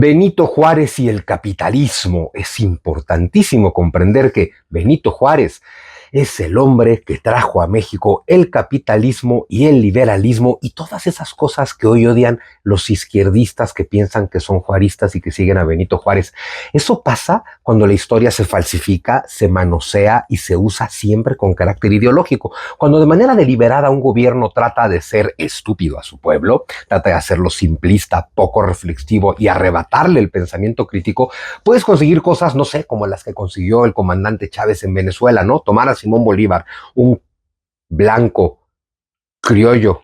Benito Juárez y el capitalismo. Es importantísimo comprender que Benito Juárez es el hombre que trajo a México el capitalismo y el liberalismo y todas esas cosas que hoy odian los izquierdistas que piensan que son juaristas y que siguen a Benito Juárez. Eso pasa cuando la historia se falsifica, se manosea y se usa siempre con carácter ideológico. Cuando de manera deliberada un gobierno trata de ser estúpido a su pueblo, trata de hacerlo simplista, poco reflexivo y arrebatarle el pensamiento crítico, puedes conseguir cosas, no sé, como las que consiguió el comandante Chávez en Venezuela, ¿no? Tomar a Simón Bolívar, un blanco, criollo,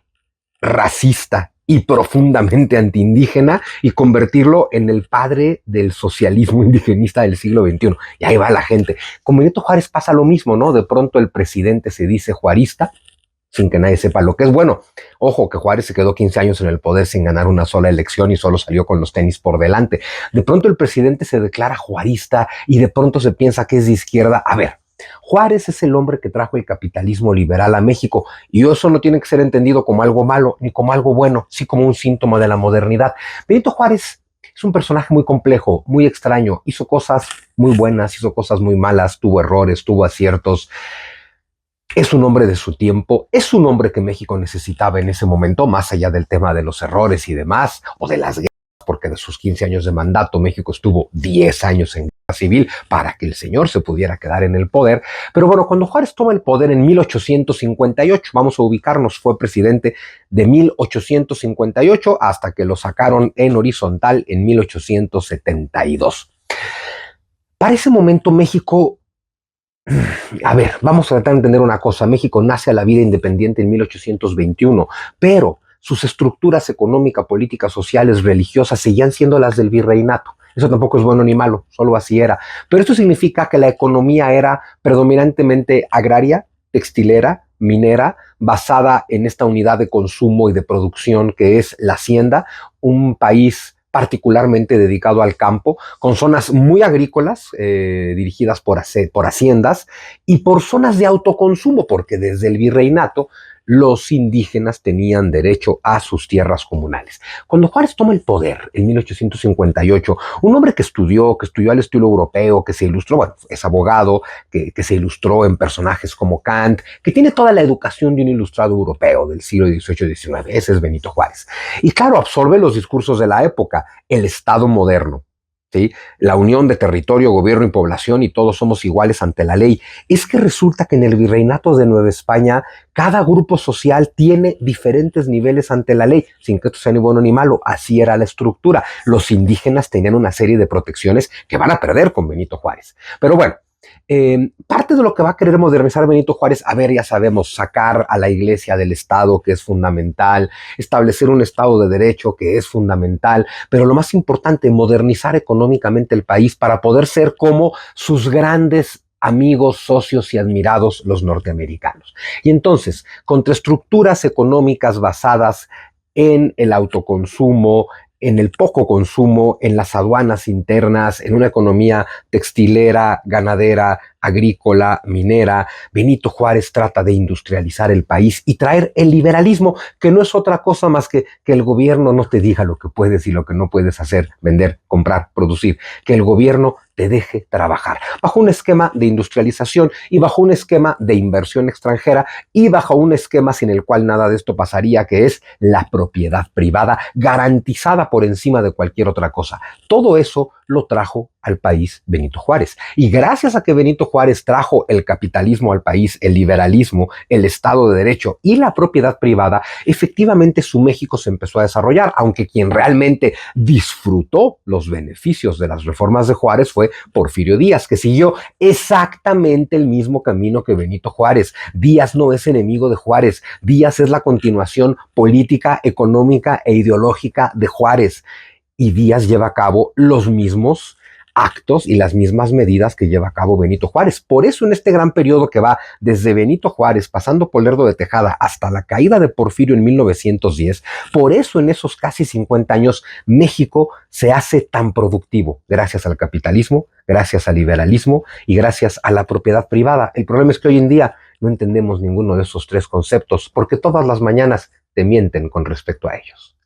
racista y profundamente antiindígena, y convertirlo en el padre del socialismo indigenista del siglo XXI. Y ahí va la gente. Con Benito Juárez pasa lo mismo, ¿no? De pronto el presidente se dice juarista, sin que nadie sepa lo que es. Bueno, ojo, que Juárez se quedó 15 años en el poder sin ganar una sola elección y solo salió con los tenis por delante. De pronto el presidente se declara juarista y de pronto se piensa que es de izquierda. A ver, Juárez es el hombre que trajo el capitalismo liberal a México, y eso no tiene que ser entendido como algo malo ni como algo bueno, sí como un síntoma de la modernidad. Benito Juárez es un personaje muy complejo, muy extraño, hizo cosas muy buenas, hizo cosas muy malas, tuvo errores, tuvo aciertos. Es un hombre de su tiempo, es un hombre que México necesitaba en ese momento, más allá del tema de los errores y demás, o de las guerras, porque de sus 15 años de mandato México estuvo 10 años en guerra civil para que el señor se pudiera quedar en el poder. Pero bueno, cuando Juárez toma el poder en 1858, vamos a ubicarnos, fue presidente de 1858 hasta que lo sacaron en horizontal en 1872. Para ese momento México... A ver, vamos a tratar de entender una cosa. México nace a la vida independiente en 1821, pero sus estructuras económicas, políticas, sociales, religiosas seguían siendo las del virreinato. Eso tampoco es bueno ni malo, solo así era. Pero esto significa que la economía era predominantemente agraria, textilera, minera, basada en esta unidad de consumo y de producción que es la hacienda, un país particularmente dedicado al campo, con zonas muy agrícolas dirigidas por haciendas y por zonas de autoconsumo, porque desde el virreinato los indígenas tenían derecho a sus tierras comunales. Cuando Juárez toma el poder en 1858, un hombre que estudió al estilo europeo, que se ilustró, bueno, es abogado, que se ilustró en personajes como Kant, que tiene toda la educación de un ilustrado europeo del siglo XVIII-XIX, ese es Benito Juárez. Y claro, absorbe los discursos de la época, el Estado moderno, ¿sí? La unión de territorio, gobierno y población, y todos somos iguales ante la ley. Es que resulta que en el virreinato de Nueva España cada grupo social tiene diferentes niveles ante la ley, sin que esto sea ni bueno ni malo. Así era la estructura. Los indígenas tenían una serie de protecciones que van a perder con Benito Juárez. Pero bueno, parte de lo que va a querer modernizar Benito Juárez, a ver, ya sabemos, sacar a la iglesia del Estado, que es fundamental, establecer un Estado de Derecho, que es fundamental, pero lo más importante, modernizar económicamente el país para poder ser como sus grandes amigos, socios y admirados, los norteamericanos. Y entonces, contra estructuras económicas basadas en el autoconsumo, en el poco consumo, en las aduanas internas, en una economía textilera, ganadera, agrícola, minera, Benito Juárez trata de industrializar el país y traer el liberalismo, que no es otra cosa más que el gobierno no te diga lo que puedes y lo que no puedes hacer, vender, comprar, producir, que el gobierno te deje trabajar, bajo un esquema de industrialización y bajo un esquema de inversión extranjera y bajo un esquema sin el cual nada de esto pasaría, que es la propiedad privada garantizada por encima de cualquier otra cosa. Todo eso lo trajo al país Benito Juárez. Y gracias a que Benito Juárez trajo el capitalismo al país, el liberalismo, el Estado de Derecho y la propiedad privada, efectivamente su México se empezó a desarrollar, aunque quien realmente disfrutó los beneficios de las reformas de Juárez fue Porfirio Díaz, que siguió exactamente el mismo camino que Benito Juárez. Díaz no es enemigo de Juárez, Díaz es la continuación política, económica e ideológica de Juárez. Y Díaz lleva a cabo los mismos actos y las mismas medidas que lleva a cabo Benito Juárez. Por eso en este gran periodo que va desde Benito Juárez, pasando por Lerdo de Tejada hasta la caída de Porfirio en 1910, por eso en esos casi 50 años México se hace tan productivo, gracias al capitalismo, gracias al liberalismo y gracias a la propiedad privada. El problema es que hoy en día no entendemos ninguno de esos tres conceptos, porque todas las mañanas te mienten con respecto a ellos.